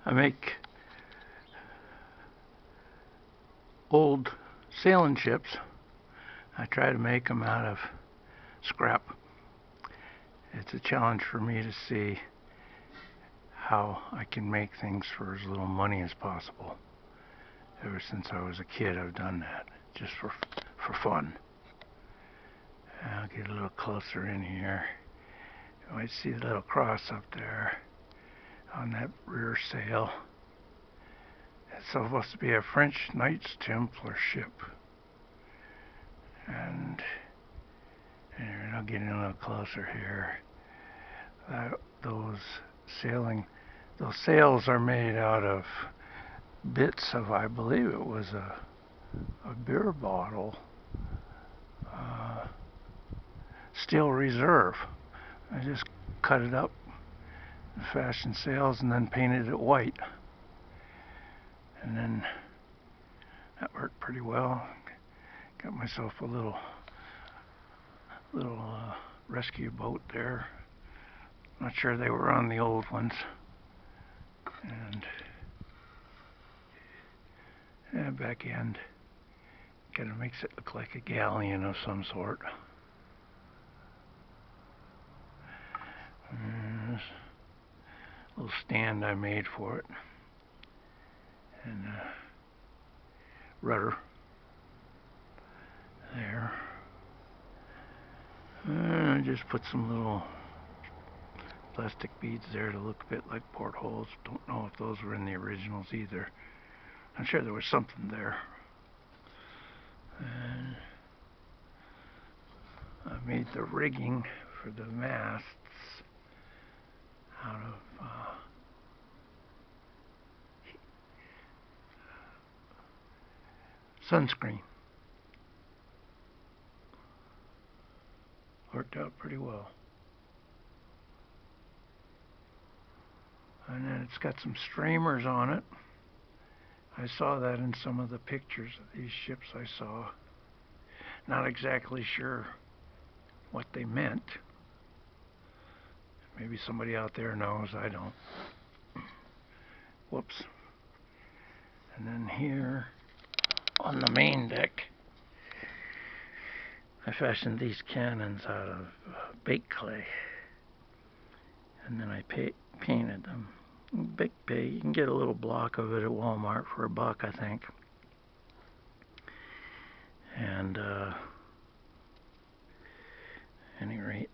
I make old sailing ships. I try to make them out of scrap. It's a challenge for me to see how I can make things for as little money as possible. Ever since I was a kid, I've done that just for fun. I'll get a little closer in here. You might see the little cross up there on that rear sail. It's supposed to be a French Knights Templar ship. And I'll get in a little closer here. Those sails are made out of bits of, I believe it was a beer bottle, steel reserve. I just cut it up, fashioned sails, and then painted it white. And then that worked pretty well. Got myself a little rescue boat there. Not sure they were on the old ones. And back end kind of makes it look like a galleon of some sort. And this little stand I made for it, and rudder there. And I just put some little plastic beads there to look a bit like portholes. Don't know if those were in the originals either. I'm sure there was something there. And I made the rigging for the masts out of sunscreen. Worked out pretty well. And then it's got some streamers on it. I saw that in some of the pictures of these ships I saw. Not exactly sure what they meant. Maybe somebody out there knows, I don't. Whoops. And then here on the main deck, I fashioned these cannons out of baked clay. And then I painted them. Big pay. You can get a little block of it at Walmart for $1, I think. And any rate,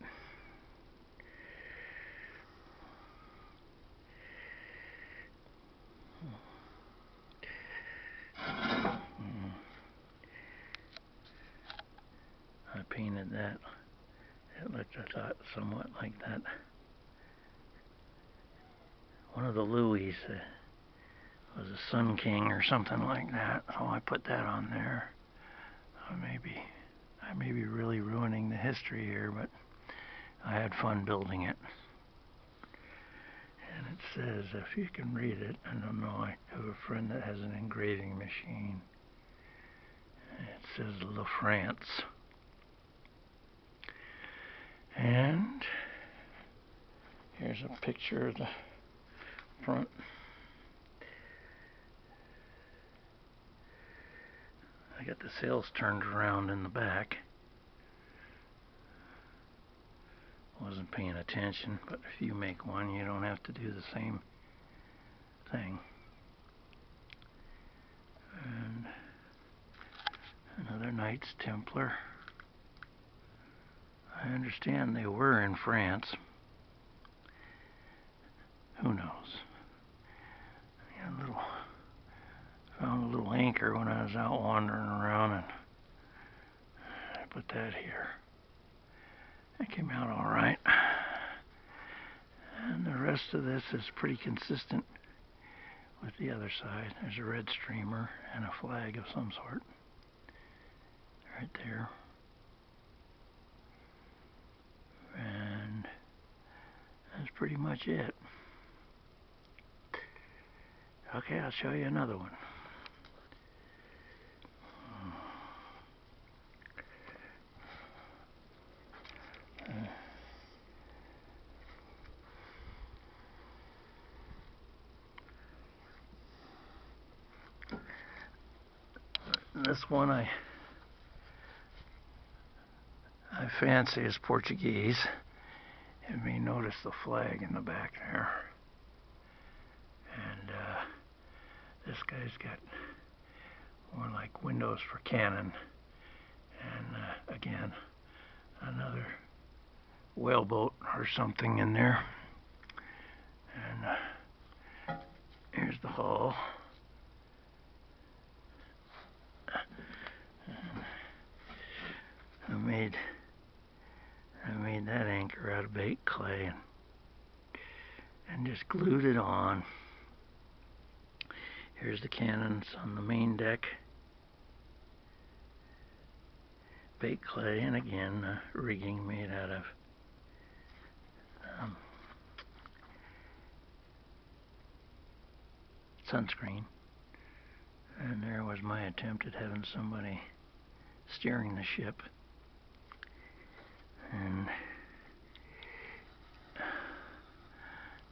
I painted that. It looked, I thought, somewhat like that. One of the Louis was a Sun King or something like that, so I put that on there. I may be really ruining the history here, but I had fun building it. And it says, if you can read it, I don't know, I have a friend that has an engraving machine. It says La France. And here's a picture of the front. I got the sails turned around in the back. Wasn't paying attention, but if you make one, you don't have to do the same thing. And another Knights Templar. I understand they were in France. Who knows? Found a little anchor when I was out wandering around, and I put that here. It came out all right. And the rest of this is pretty consistent with the other side. There's a red streamer and a flag of some sort right there. And that's pretty much it. Okay, I'll show you another one. This one I fancy is Portuguese. You may notice the flag in the back there. And this guy's got more like windows for cannon. And again, another whaleboat or something in there. And here's the hull. I made that anchor out of baked clay and just glued it on. Here's the cannons on the main deck. Baked clay, and again rigging made out of sunscreen. And there was my attempt at having somebody steering the ship. And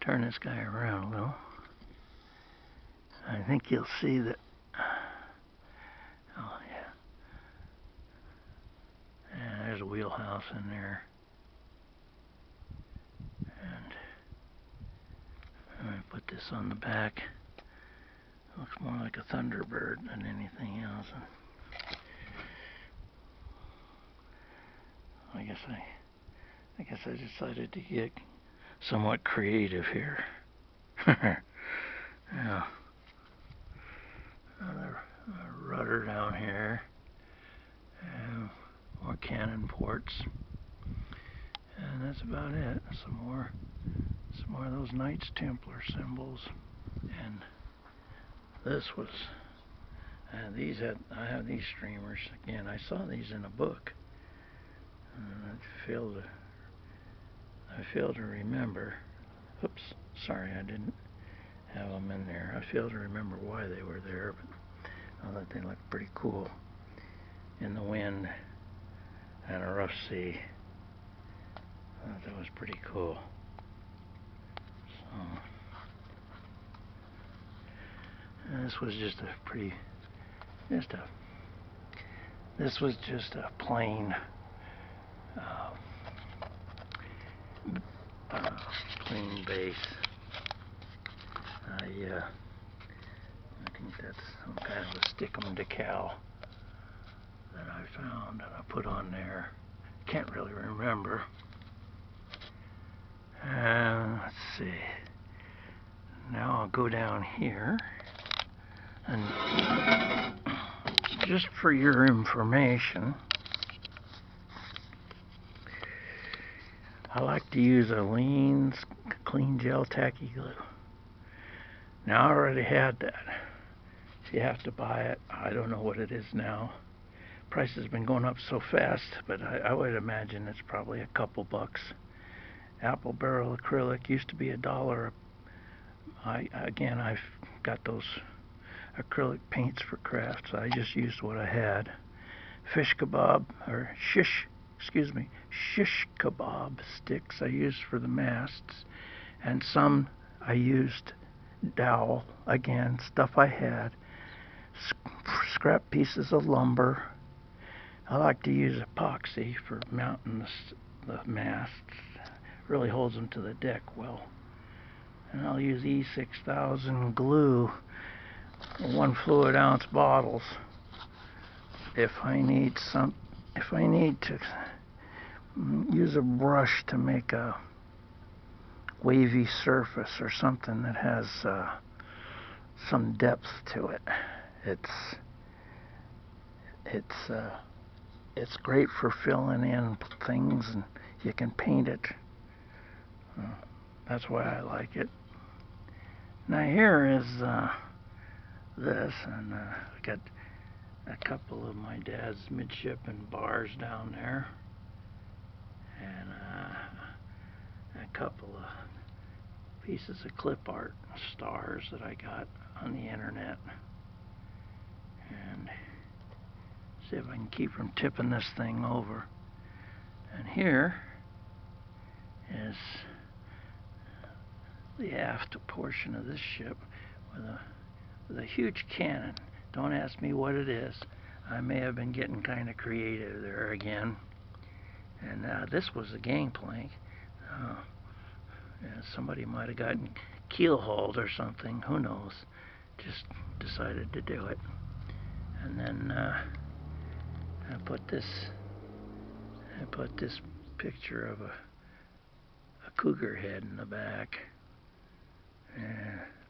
turn this guy around a little. I think you'll see that. Oh yeah. Yeah, there's a wheelhouse in there. And I'm going to put this on the back. Looks more like a Thunderbird than anything else. I guess I decided to get somewhat creative here. Yeah. Another rudder down here. And more cannon ports. And that's about it. Some more of those Knights Templar symbols. And this was I have these streamers. Again, I saw these in a book. I failed to remember. Oops, sorry, I didn't have them in there. I failed to remember why they were there, but I thought they looked pretty cool in the wind and a rough sea. I thought that was pretty cool. So this was just a plain plain base. I think that's some kind of a stickum decal that I found and I put on there. Can't really remember. Let's see. Now I'll go down here, and just for your information, I like to use a lean, clean gel tacky glue. Now I already had that. If you have to buy it, I don't know what it is now. Price has been going up so fast, but I would imagine it's probably a couple bucks. Apple barrel acrylic used to be $1. I've got those acrylic paints for crafts. I just used what I had. Shish kebab sticks I used for the masts, and some I used dowel, again, stuff I had. Scrap pieces of lumber. I like to use epoxy for mounting the masts. Really holds them to the deck well. And I'll use E6000 glue, 1 fluid ounce bottles, if I need to use a brush to make a wavy surface or something that has some depth to it. It's great for filling in things, and you can paint it. That's why I like it. Now here is this, and I got a couple of my dad's midshipman bars down there, and a couple of pieces of clip art stars that I got on the internet. And see if I can keep from tipping this thing over. And here is the aft portion of this ship with a huge cannon. Don't ask me what it is. I may have been getting kind of creative there again. And this was a gangplank. Yeah, somebody might have gotten keel hauled or something. Who knows? Just decided to do it. And then I put this picture of a cougar head in the back.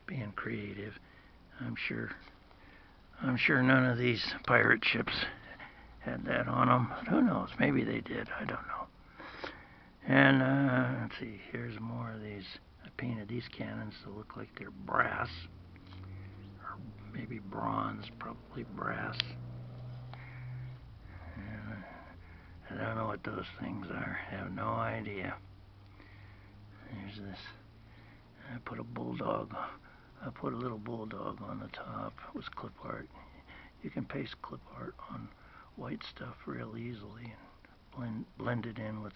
Being creative. I'm sure none of these pirate ships had that on them. But who knows? Maybe they did. I don't know. And let's see. Here's more of these. I painted these cannons to look like they're brass, or maybe bronze. Probably brass. And I don't know what those things are. I have no idea. Here's this. I put a bulldog. I put a little bulldog on the top. It was clip art. You can paste clip art on white stuff real easily and blend it in with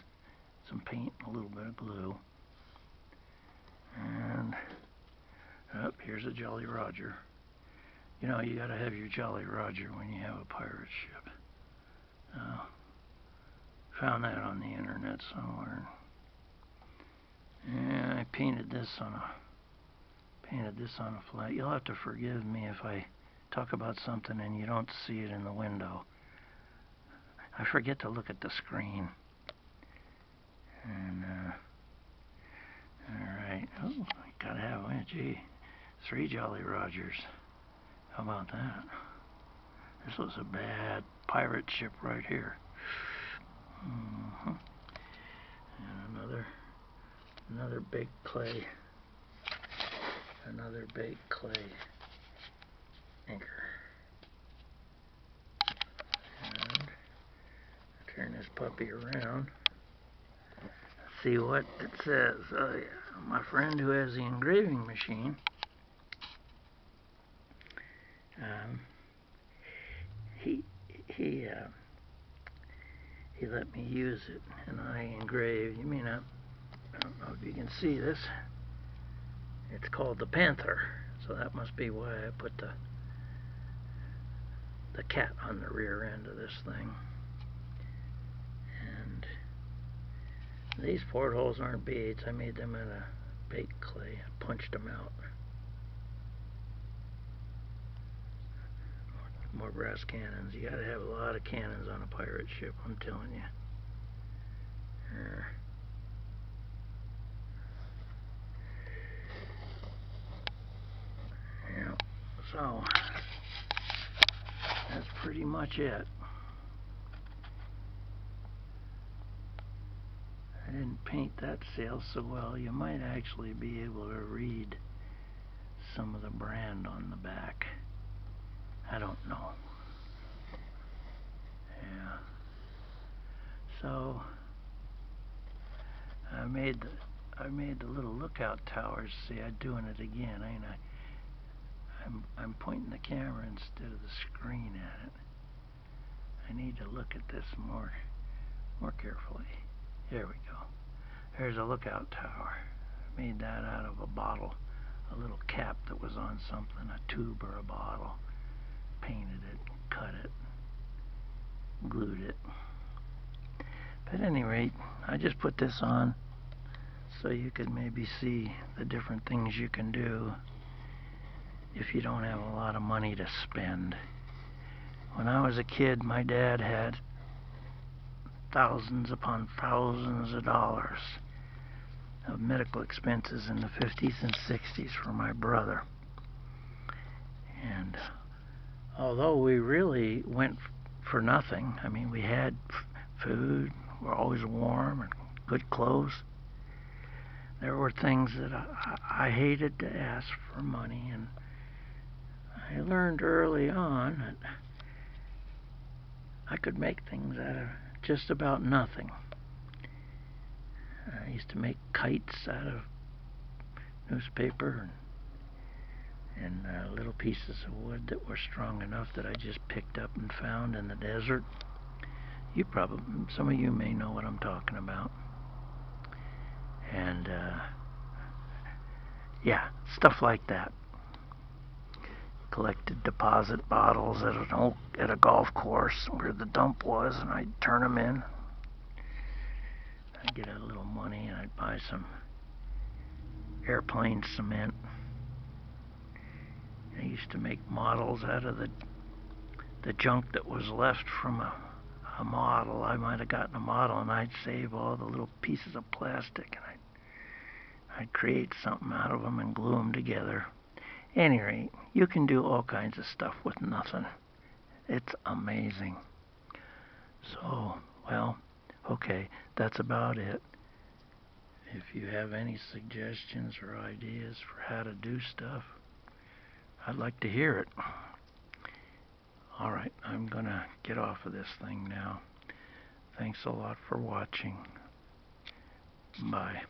some paint and a little bit of glue. And here's a Jolly Roger. You know, you gotta have your Jolly Roger when you have a pirate ship. Found that on the internet somewhere. And I painted this on a flat. You'll have to forgive me if I talk about something and you don't see it in the window. I forget to look at the screen. And alright. Oh, I gotta have one. Gee, 3 Jolly Rogers. How about that? This was a bad pirate ship right here. And another big clay. Another big clay anchor. And turn this puppy around. See what it says. Oh, yeah. My friend who has the engraving machine, he let me use it, and I engraved. I don't know if you can see this. It's called the Panther, so that must be why I put the cat on the rear end of this thing. And these portholes aren't beads. I made them out of baked clay. I punched them out. More brass cannons. You gotta have a lot of cannons on a pirate ship, I'm telling you. Yeah. So that's pretty much it. I didn't paint that sail so well. You might actually be able to read some of the brand on the back. I don't know. Yeah. So I made the little lookout towers. See, I'm doing it again, ain't I? I'm pointing the camera instead of the screen at it. I need to look at this more carefully. Here we go. There's a lookout tower. I made that out of a bottle, a little cap that was on something, a tube or a bottle. Painted it, cut it, glued it. But at any rate, I just put this on so you could maybe see the different things you can do if you don't have a lot of money to spend. When I was a kid, my dad had thousands upon thousands of dollars of medical expenses in the 50s and 60s for my brother. And although we really went for nothing, I mean, we had food, we were always warm and good clothes, there were things that I hated to ask for money, and I learned early on that I could make things out of just about nothing. I used to make kites out of newspaper and little pieces of wood that were strong enough that I just picked up and found in the desert. Some of you may know what I'm talking about. And yeah, stuff like that. collected deposit bottles at a golf course where the dump was, and I'd turn them in. I'd get a little money and I'd buy some airplane cement. I used to make models out of the junk that was left from a model. I might have gotten a model, and I'd save all the little pieces of plastic, and I'd create something out of them and glue them together. Any rate, you can do all kinds of stuff with nothing. It's amazing. So, well, okay, that's about it. If you have any suggestions or ideas for how to do stuff, I'd like to hear it. Alright, I'm gonna get off of this thing now. Thanks a lot for watching. Bye.